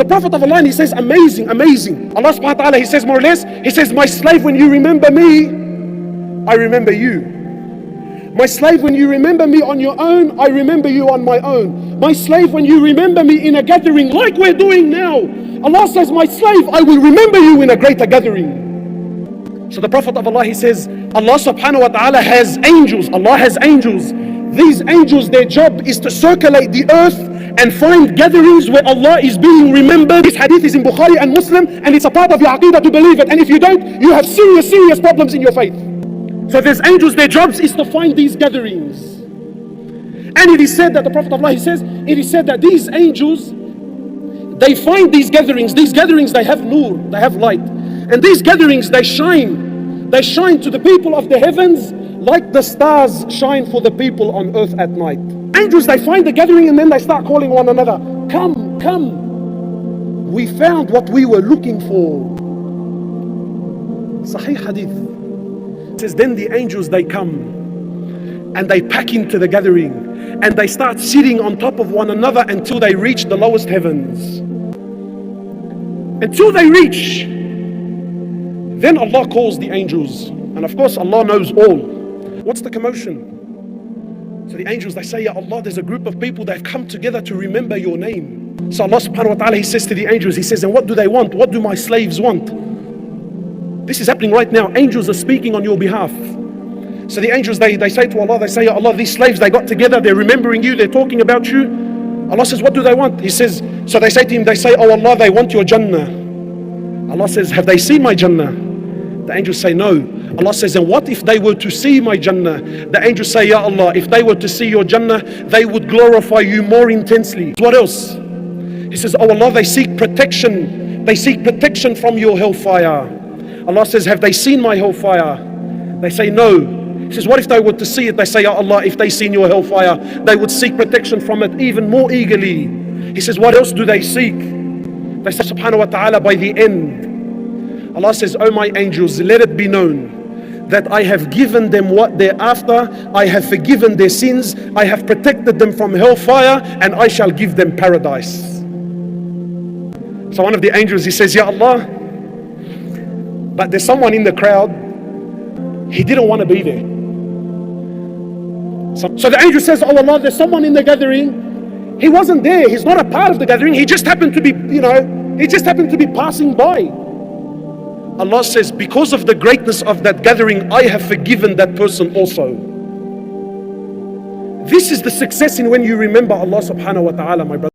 The Prophet of Allah, and he says, amazing, amazing. Allah subhanahu wa ta'ala, he says more or less, he says, my slave, when you remember me, I remember you. My slave, when you remember me on your own, I remember you on my own. My slave, when you remember me in a gathering like we're doing now, Allah says, my slave, I will remember you in a greater gathering. So the Prophet of Allah, he says, Allah subhanahu wa ta'ala has angels. Allah has angels. These angels, their job is to circulate the earth and find gatherings where Allah is being remembered. This hadith is in Bukhari and Muslim, and it's a part of your aqidah to believe it. And if you don't, you have serious, serious problems in your faith. So there's angels, their jobs is to find these gatherings. And it is said that the Prophet of Allah, he says, it is said that these angels, they find these gatherings, they have nur, they have light. And these gatherings, they shine to the people of the heavens like the stars shine for the people on earth at night. Angels, they find the gathering and then they start calling one another, come, come, we found what we were looking for. Sahih hadith. It says, then the angels, they come and they pack into the gathering and they start sitting on top of one another until they reach the lowest heavens. Until they reach, then Allah calls the angels. And of course Allah knows all. What's the commotion? So the angels, they say, Ya Allah, there's a group of people that have come together to remember your name. So Allah subhanahu wa ta'ala, he says to the angels, he says, and what do they want? What do my slaves want? This is happening right now. Angels are speaking on your behalf. So the angels, they say to Allah, they say, Ya Allah, these slaves, they got together, they're remembering you, they're talking about you. Allah says, what do they want? He says, so they say to him, they say, oh Allah, they want your Jannah. Allah says, have they seen my Jannah? The angels say, no. Allah says, and what if they were to see my Jannah? The angels say, Ya Allah, if they were to see your Jannah, they would glorify you more intensely. What else? He says, oh Allah, they seek protection. They seek protection from your hellfire. Allah says, have they seen my hellfire? They say, no. He says, what if they were to see it? They say, Ya Allah, if they seen your hellfire, they would seek protection from it even more eagerly. He says, what else do they seek? They say, subhanahu wa ta'ala, by the end, Allah says, oh my angels, let it be known that I have given them what they're after, I have forgiven their sins, I have protected them from hellfire, and I shall give them paradise. So one of the angels, he says, Ya Allah, but there's someone in the crowd, he didn't want to be there. So the angel says, oh Allah, there's someone in the gathering, he wasn't there, he's not a part of the gathering, he just happened to be, he just happened to be passing by. Allah says, because of the greatness of that gathering, I have forgiven that person also. This is the success in when you remember Allah subhanahu wa ta'ala, my brother.